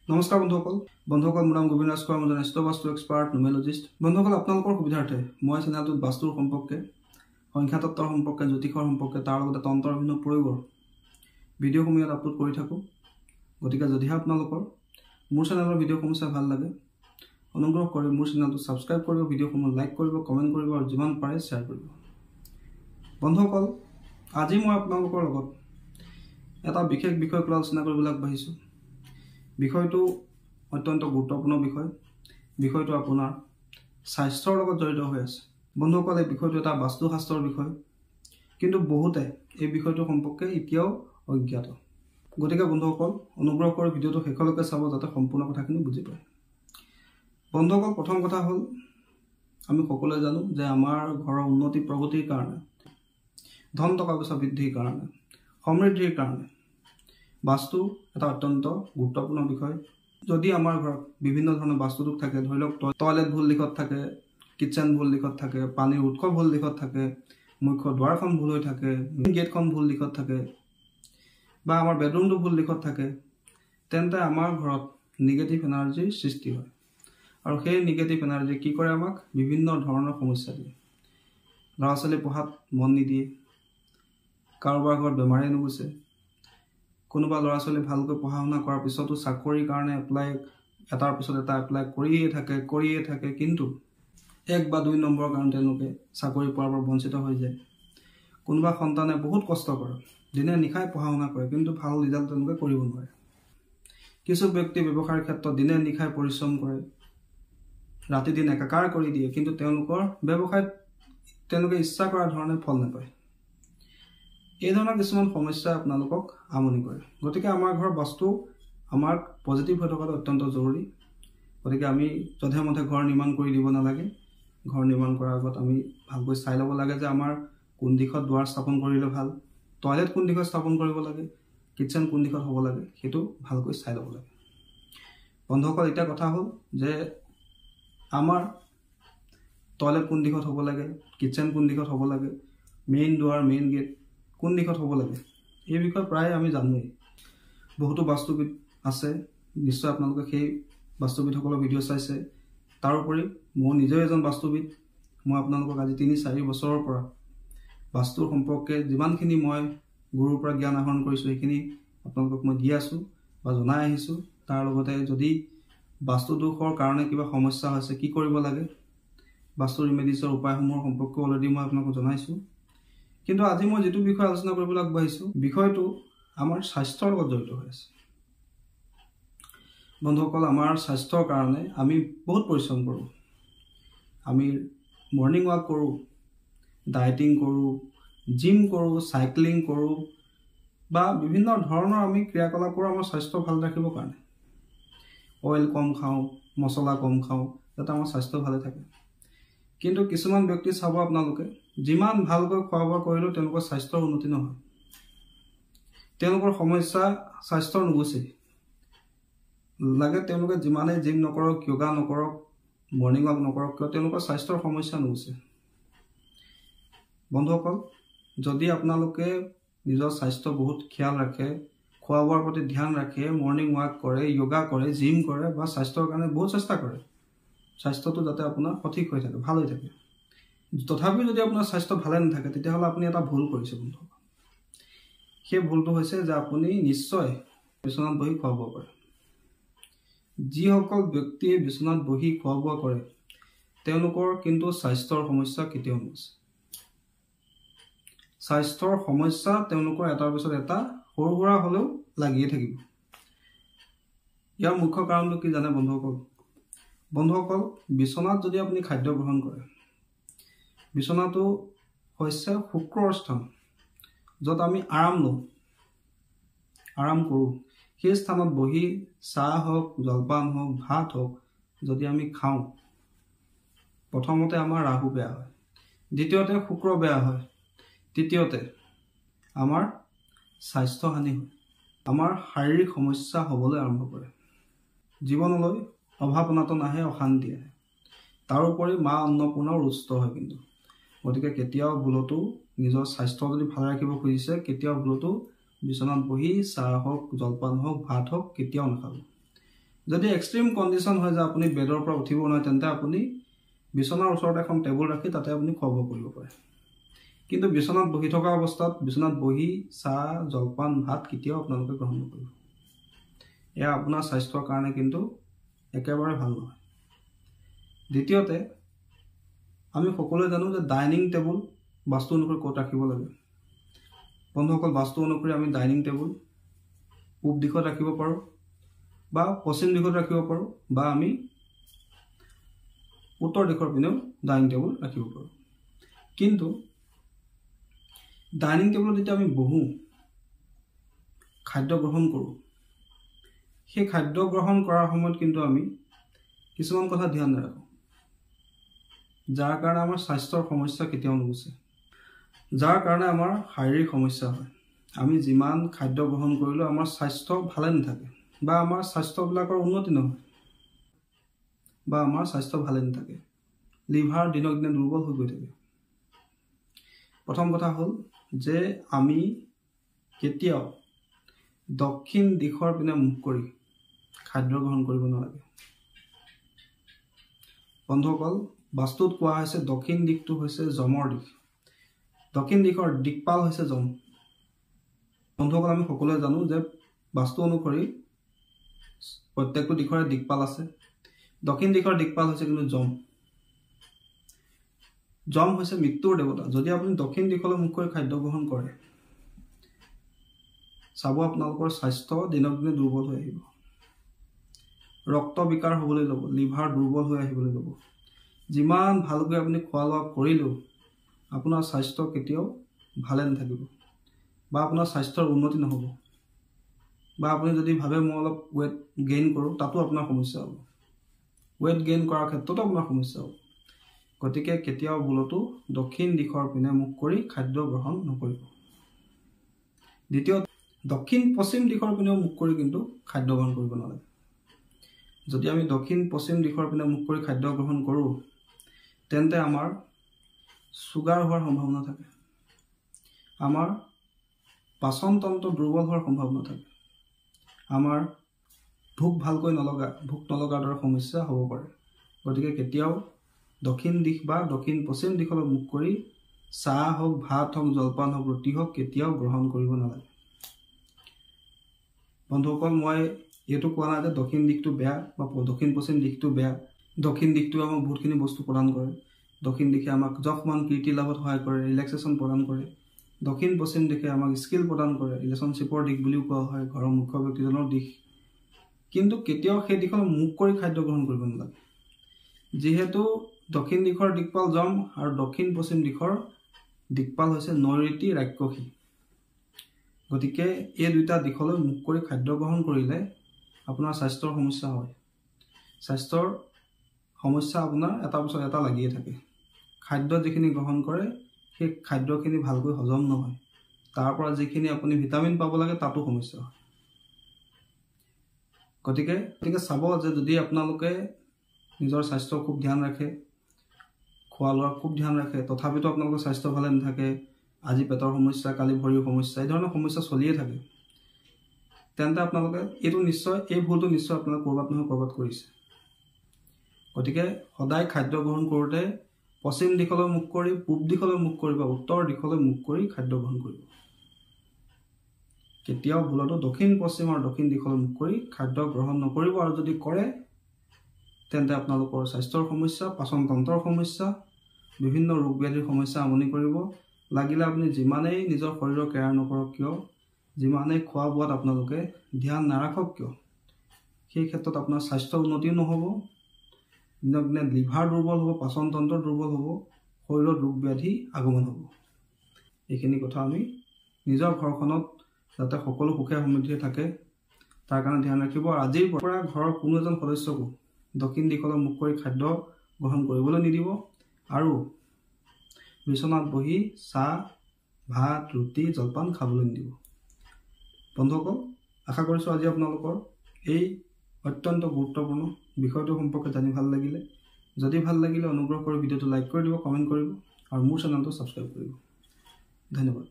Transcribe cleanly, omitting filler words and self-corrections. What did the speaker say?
নমস্কাৰ বন্ধুসকল মোৰ নাম গোবিন্দ ৰাজ কোঁৱৰ, মই এজন বাস্তু এক্সপাৰ্ট নিউমেৰলজিষ্ট। বন্ধুসকল, আপোনালোকৰ সুবিধাৰ্থে মই চেনেলটোত বাস্তুৰ সম্পৰ্কে, সংখ্যাতত্বৰ সম্পৰ্কে, জ্যোতিষৰ সম্পৰ্কে, তাৰ লগতে তন্ত্ৰৰ বিভিন্ন প্ৰয়োগৰ ভিডিঅ'সমূহ ইয়াত আপলোড কৰি থাকোঁ। গতিকে যদিহে আপোনালোকৰ মোৰ চেনেলৰ ভিডিঅ'সমূহ চাই ভাল লাগে, অনুগ্ৰহ কৰি মোৰ চেনেলটো ছাবস্ক্ৰাইব কৰিব, ভিডিঅ'সমূহ লাইক কৰিব, কমেণ্ট কৰিব আৰু যিমান পাৰে শ্বেয়াৰ কৰিব। বন্ধুসকল, আজি মই আপোনালোকৰ লগত এটা বিশেষ বিষয়ক লৈ আলোচনা কৰিবলৈ আগবাঢ়িছোঁ। বিষয়টো অত্যন্ত গুৰুত্বপূৰ্ণ বিষয়। বিষয়টো আপোনাৰ স্বাস্থ্যৰ লগত জড়িত হৈ আছে। বন্ধুসকল, এই বিষয়টো এটা বাস্তুশাস্ত্ৰৰ বিষয়, কিন্তু বহুতে এই বিষয়টো সম্পৰ্কে এতিয়াও অজ্ঞাত। গতিকে বন্ধুসকল, অনুগ্ৰহ কৰি ভিডিঅ'টো শেষলৈকে চাব যাতে সম্পূৰ্ণ কথাখিনি বুজি পায়। বন্ধুসকল, প্ৰথম কথা হ'ল, আমি সকলোৱে জানো যে আমাৰ ঘৰৰ উন্নতি প্ৰগতিৰ কাৰণে, ধন টকা পইচা বৃদ্ধিৰ কাৰণে, সমৃদ্ধিৰ কাৰণে বাস্তু এটা অত্যন্ত গুৰুত্বপূৰ্ণ বিষয়। যদি আমাৰ ঘৰত বিভিন্ন ধৰণৰ বাস্তুদোষ থাকে, ধৰি লওক টয়লেট ভুল দিশত থাকে, কিটচেন ভুল দিশত থাকে, পানীৰ উৎস ভুল দিশত থাকে, মুখ্য দুৱাৰখন ভুল হৈ থাকে, মেইন গেটখন ভুল দিশত থাকে, বা আমাৰ বেডৰুমটো ভুল দিশত থাকে, তেন্তে আমাৰ ঘৰত নিগেটিভ এনাৰ্জিৰ সৃষ্টি হয়। আৰু সেই নিগেটিভ এনাৰ্জি কি কৰে? আমাক বিভিন্ন ধৰণৰ সমস্যা দিয়ে। ল'ৰা ছোৱালী পঢ়াত মন নিদিয়ে, কাৰোবাৰ ঘৰত বেমাৰে নুগুচে, কোনোবা ল'ৰা ছোৱালী ভালকৈ পঢ়া শুনা কৰাৰ পিছতো চাকৰিৰ কাৰণে এটাৰ পিছত এটা এপ্লাই কৰিয়ে থাকে, কিন্তু 1 বা 2 নম্বৰৰ কাৰণে তেওঁলোকে চাকৰি পোৱাৰ পৰা বঞ্চিত হৈ যায়। কোনোবা সন্তানে বহুত কষ্ট কৰে, দিনে নিশাই পঢ়া শুনা কৰে, কিন্তু ভাল ৰিজাল্ট তেওঁলোকে কৰিব নোৱাৰে। কিছু ব্যক্তি ব্যৱসায়ৰ ক্ষেত্ৰত দিনে নিশাই পৰিশ্ৰম কৰে, ৰাতি দিন একাকাৰ কৰি দিয়ে, কিন্তু তেওঁলোকৰ ব্যৱসায়ত তেওঁলোকে ইচ্ছা কৰা ধৰণে ফল নাপায়। এই ধৰণৰ কিছুমান সমস্যাই আপোনালোকক আমনি কৰে। গতিকে আমাৰ ঘৰৰ বাস্তু আমাৰ পজিটিভ হৈ থকাটো অত্যন্ত জৰুৰী। গতিকে আমি যধে মধে ঘৰ নিৰ্মাণ কৰি দিব নালাগে। ঘৰ নিৰ্মাণ কৰাৰ আগত আমি ভালকৈ চাই ল'ব লাগে যে আমাৰ কোন দিশত দুৱাৰ স্থাপন কৰিলে ভাল, টয়লেট কোন দিশত স্থাপন কৰিব লাগে, কিটচেন কোন দিশত হ'ব লাগে, সেইটো ভালকৈ চাই ল'ব লাগে। বন্ধুসকল, এতিয়া কথা হ'ল যে আমাৰ টয়লেট কোন দিশত হ'ব লাগে, কিটচেন কোন দিশত হ'ব লাগে, মেইন দুৱাৰ, মেইন গেট কোন দিশত হ'ব লাগে, এই বিষয়ে প্ৰায় আমি জানোৱেই। বহুতো বাস্তুবিদ আছে, নিশ্চয় আপোনালোকে সেই বাস্তুবিদসকলৰ ভিডিঅ' চাইছে। তাৰোপৰি মই নিজেও এজন বাস্তুবিদ। মই আপোনালোকক আজি 3-4 বছৰৰ পৰা বাস্তুৰ সম্পৰ্কে যিমানখিনি মই গুৰুৰ পৰা জ্ঞান আহৰণ কৰিছোঁ, সেইখিনি আপোনালোকক মই দি আছোঁ বা জনাই আহিছোঁ। তাৰ লগতে যদি বাস্তুদোষৰ কাৰণে কিবা সমস্যা হৈছে, কি কৰিব লাগে, বাস্তু ৰিমেডিছৰ উপায়সমূহৰ সম্পৰ্কে অলৰেডি মই আপোনালোকক জনাইছোঁ। কিন্তু আজি মই যিটো বিষয় আলোচনা কৰিবলৈ আগবাঢ়িছোঁ, বিষয়টো আমাৰ স্বাস্থ্যৰ লগত জড়িত হৈ আছে। বন্ধুসকল, আমাৰ স্বাস্থ্যৰ কাৰণে আমি বহুত পৰিশ্ৰম কৰোঁ। আমি মৰ্ণিং ৱাক কৰোঁ, ডায়েটিং কৰোঁ, জিম কৰোঁ, চাইক্লিং কৰোঁ, বা বিভিন্ন ধৰণৰ আমি ক্ৰিয়াকলাপ কৰোঁ আমাৰ স্বাস্থ্য ভাল ৰাখিবৰ কাৰণে। অইল কম খাওঁ, মছলা কম খাওঁ, যাতে আমাৰ স্বাস্থ্য ভালে থাকে। কিন্তু কিছুমান ব্যক্তি চাব আপোনালোকে, যিমান ভালকৈ খোৱা বোৱা কৰিলেও তেওঁলোকৰ স্বাস্থ্যৰ উন্নতি নহয়। তেওঁলোকৰ সমস্যা স্বাস্থ্যৰ নুগুচেই। লাগে তেওঁলোকে যিমানেই জিম নকৰক, য়োগা নকৰক, মৰ্ণিং ৱাক নকৰক কিয়, তেওঁলোকৰ স্বাস্থ্যৰ সমস্যা নুগুচে। বন্ধুসকল, যদি আপোনালোকে নিজৰ স্বাস্থ্য বহুত খিয়াল ৰাখে, খোৱা বোৱাৰ প্ৰতি ধ্যান ৰাখে, মৰ্ণিং ৱাক কৰে, য়োগা কৰে, জিম কৰে, বা স্বাস্থ্যৰ কাৰণে বহুত চেষ্টা কৰে, স্বাস্থ্যটো যাতে আপোনাৰ সঠিক হৈ থাকে, ভাল হৈ থাকে, তথাপিও যদি আপোনাৰ স্বাস্থ্য ভালে নাথাকে, তেতিয়াহ'লে আপুনি এটা ভুল কৰিছে বন্ধুসকল। সেই ভুলটো হৈছে যে আপুনি নিশ্চয় বিচনাত বহি খোৱা বোৱা কৰে। যিসকল ব্যক্তিয়ে বিচনাত বহি খোৱা বোৱা কৰে, তেওঁলোকৰ কিন্তু স্বাস্থ্যৰ সমস্যা কেতিয়াও নুগুচে। স্বাস্থ্যৰ সমস্যা তেওঁলোকৰ এটাৰ পিছত এটা সৰু সুৰা হ'লেও লাগিয়ে থাকিব। ইয়াৰ মুখ্য কাৰণটো কি জানে বন্ধুসকল, বিচনাত যদি আপুনি খাদ্য গ্ৰহণ কৰে, বিচনাটো হৈছে শুক্ৰৰ স্থান, য'ত আমি আৰাম কৰোঁ। সেই স্থানত বহি চাহ হওক, জলপান হওক, ভাত হওক যদি আমি খাওঁ, প্ৰথমতে আমাৰ ৰাহু বেয়া হয়, দ্বিতীয়তে শুক্ৰ বেয়া হয়, তৃতীয়তে আমাৰ স্বাস্থ্যহানি হয়, আমাৰ শাৰীৰিক সমস্যা হ'বলৈ আৰম্ভ কৰে, জীৱনলৈ অভাৱ অনাটন আহে, অশান্তি আহে। তাৰোপৰি মা অন্নপূৰ্ণাও ৰুষ্ট হয়। কিন্তু গতিকে কেতিয়াও ভুলতো নিজৰ স্বাস্থ্য যদি ভালে ৰাখিব খুজিছে, কেতিয়াও ভুলতো বিচনাত বহি চাহ হওক, জলপান হওক, ভাত হওক কেতিয়াও নাখাব। যদি এক্সট্ৰিম কণ্ডিশ্যন হয় যে আপুনি বেডৰ পৰা উঠিব নোৱাৰে তেন্তে আপুনি বিচনাৰ ওচৰত এখন টেবুল ৰাখি তাতে আপুনি খোৱা বোৱা কৰিব পাৰে। কিন্তু বিচনাত বহি থকা অৱস্থাত বিচনাত বহি চাহ জলপান ভাত কেতিয়াও আপোনালোকে গ্ৰহণ নকৰিব। এয়া আপোনাৰ স্বাস্থ্যৰ কাৰণে কিন্তু একেবাৰে ভাল নহয়। দ্বিতীয়তে আমি সকলোৱে জানো যে ডাইনিং টেবুল বাস্তু অনুসৰি ক'ত ৰাখিব লাগে। বন্ধুসকল, বাস্তু অনুসৰি আমি ডাইনিং টেবুল পূব দিশত ৰাখিব পাৰোঁ বা পশ্চিম দিশত ৰাখিব পাৰোঁ বা আমি উত্তৰ দিশৰ পিনেও ডাইনিং টেবুল ৰাখিব পাৰোঁ। কিন্তু ডাইনিং টেবুলত যেতিয়া আমি বহোঁ খাদ্য গ্ৰহণ কৰোঁ, সেই খাদ্য গ্ৰহণ কৰাৰ সময়ত কিন্তু আমি কিছুমান কথা ধ্যান নাৰাখোঁ, যাৰ কাৰণে আমাৰ স্বাস্থ্যৰ সমস্যা কেতিয়াও নুগুচে, যাৰ কাৰণে আমাৰ শাৰীৰিক সমস্যা হয়। আমি যিমান খাদ্য গ্ৰহণ কৰিলেও আমাৰ স্বাস্থ্য ভালে নাথাকে বা আমাৰ স্বাস্থ্যবিলাকৰ উন্নতি নহয় বা আমাৰ স্বাস্থ্য ভালে নাথাকে। লিভাৰ দিনক দিনে দুৰ্বল হৈ গৈ থাকে। প্ৰথম কথা হ'ল যে আমি কেতিয়াও দক্ষিণ দিশৰ পিনে মুখ কৰি খাদ্য গ্ৰহণ কৰিব নালাগে। বন্ধুসকল, বাস্তুত কোৱা হৈছে দক্ষিণ দিশটো হৈছে যমৰ দিশ। দক্ষিণ দিশৰ দিকপাল হৈছে যম। বন্ধুসকল, আমি সকলোৱে জানো যে বাস্তু অনুসৰি প্ৰত্যেকটো দিশৰে দিকপাল আছে। দক্ষিণ দিশৰ দিকপাল হৈছে কিন্তু যম। যম হৈছে মৃত্যুৰ দেৱতা। যদি আপুনি দক্ষিণ দিশলৈ মুখ কৰি খাদ্য গ্ৰহণ কৰে, চাব আপোনালোকৰ স্বাস্থ্য দিনক দিনে দুৰ্বল হৈ আহিব। ৰক্ত বিকাৰ হ'বলৈ ল'ব, লিভাৰ দুৰ্বল হৈ আহিবলৈ ল'ব। যিমান ভালকৈ আপুনি খোৱা লোৱা কৰিলেও আপোনাৰ স্বাস্থ্য কেতিয়াও ভালে নাথাকিব বা আপোনাৰ স্বাস্থ্যৰ উন্নতি নহ'ব। বা আপুনি যদি ভাবে মই অলপ ৱেট গেইন কৰোঁ, তাতো আপোনাৰ সমস্যা হ'ব। ৱেট গেইন কৰাৰ ক্ষেত্ৰতো আপোনাৰ সমস্যা হ'ব। গতিকে কেতিয়াও ভুলতো দক্ষিণ দিশৰ পিনে মুখ কৰি খাদ্য গ্ৰহণ নকৰিব। দ্বিতীয়তে, দক্ষিণ পশ্চিম দিশৰ পিনেও মুখ কৰি কিন্তু খাদ্য গ্ৰহণ কৰিব নালাগে। যদি আমি দক্ষিণ পশ্চিম দিশৰ পিনে মুখ কৰি খাদ্য গ্ৰহণ কৰোঁ, তেন্তে আমাৰ চুগাৰ হোৱাৰ সম্ভাৱনা থাকে, আমাৰ পাচন তন্ত্ৰ দুৰ্বল হোৱাৰ সম্ভাৱনা থাকে, আমাৰ ভোক নলগাৰ দৰে সমস্যা হ'ব পাৰে। গতিকে কেতিয়াও দক্ষিণ দিশ বা দক্ষিণ পশ্চিম দিশলৈ মুখ কৰি চাহ হওক, ভাত হওক, জলপান হওক, ৰুটি হওক কেতিয়াও গ্ৰহণ কৰিব নালাগে। বন্ধুসকল, মই এইটো কোৱা নাই যে দক্ষিণ দিশটো বেয়া বা দক্ষিণ পশ্চিম দিশটো বেয়া। দক্ষিণ দিশটোৱে আমাক বহুতখিনি বস্তু প্ৰদান কৰে। দক্ষিণ দিশে আমাক যশমান কীৰ্তি লাভত সহায় কৰে, ৰিলেক্সেশ্যন প্ৰদান কৰে। দক্ষিণ পশ্চিম দিশে আমাক স্কিল প্ৰদান কৰে, ৰিলেশ্যনশ্বিপৰ দিশ বুলিও কোৱা হয়, ঘৰৰ মুখ্য ব্যক্তিজনৰ দিশ। কিন্তু কেতিয়াও সেই দিশলৈ মুখ কৰি খাদ্য গ্ৰহণ কৰিব নালাগে। যিহেতু দক্ষিণ দিশৰ দিকপাল যম আৰু দক্ষিণ পশ্চিম দিশৰ দিকপাল হৈছে নৈಋতি ৰাক্ষসী। গতিকে এই দুটা দিশলৈ মুখ কৰি খাদ্য গ্ৰহণ কৰিলে আপোনাৰ স্বাস্থ্যৰ সমস্যা হয়। স্বাস্থ্যৰ সমস্যা আপোনাৰ এটা পিছত এটা লাগিয়ে থাকে। খাদ্য যিখিনি গ্ৰহণ কৰে সেই খাদ্যখিনি ভালকৈ হজম নহয়, তাৰ পৰা যিখিনি আপুনি ভিটামিন পাব লাগে তাতো সমস্যা হয়। গতিকে চাব যে যদি আপোনালোকে নিজৰ স্বাস্থ্যৰ খুব ধ্যান ৰাখে, খোৱা লোৱাৰ খুব ধ্যান ৰাখে, তথাপিতো আপোনালোকৰ স্বাস্থ্য ভালে নাথাকে, আজি পেটৰ সমস্যা, কালি ভৰিৰ সমস্যা, এই ধৰণৰ সমস্যা চলিয়ে থাকে, তেন্তে আপোনালোকে এই ভুলটো নিশ্চয় আপোনালোকে ক'ৰবাত নহয় ক'ৰবাত কৰিছে। গতিকে সদায় খাদ্য গ্ৰহণ কৰোঁতে পশ্চিম দিশলৈ মুখ কৰি, পূব দিশলৈ মুখ কৰি বা উত্তৰ দিশলৈ মুখ কৰি খাদ্য গ্ৰহণ কৰিব। কেতিয়াও ভুলতো দক্ষিণ পশ্চিম আৰু দক্ষিণ দিশলৈ মুখ কৰি খাদ্য গ্ৰহণ নকৰিব। আৰু যদি কৰে তেন্তে আপোনালোকৰ স্বাস্থ্যৰ সমস্যা, পাচন তন্ত্ৰৰ সমস্যা, বিভিন্ন ৰোগ ব্যাধিৰ সমস্যা আমনি কৰিব। লাগিলে আপুনি যিমানেই নিজৰ শৰীৰৰ কেয়াৰ নকৰক কিয়, যিমানেই খোৱা বোৱাত আপোনালোকে ধ্যান নাৰাখক কিয়, সেই ক্ষেত্ৰত আপোনাৰ স্বাস্থ্য উন্নতিও নহ'ব। দিনক দিনে লিভাৰ দুৰ্বল হ'ব, পাচন তন্ত্ৰ দুৰ্বল হ'ব, শৰীৰত ৰোগ ব্যাধি আগমন হ'ব। এইখিনি কথা আমি নিজৰ ঘৰখনত যাতে সকলো সুখে সমৃদ্ধিৰে থাকে তাৰ কাৰণে ধ্যান ৰাখিব। আৰু আজিৰ পৰা ঘৰৰ কোনো এজন সদস্যকো দক্ষিণ দিশলৈ মুখ কৰি খাদ্য গ্ৰহণ কৰিবলৈ নিদিব আৰু বিচনাত বহি চাহ, ভাত, ৰুটি, জলপান খাবলৈ নিদিব। বন্ধুসকল, আশা কৰিছোঁ আজি আপোনালোকৰ এই অত্যন্ত গুৰুত্বপূৰ্ণ বিষয়টো সম্পৰ্কে জানি ভাল লাগিলে। যদি ভাল লাগিলে অনুগ্ৰহ কৰি ভিডিঅ'টো লাইক কৰি দিব, কমেণ্ট কৰিব আৰু মোৰ চেনেলটো ছাবস্ক্ৰাইব কৰিব। ধন্যবাদ।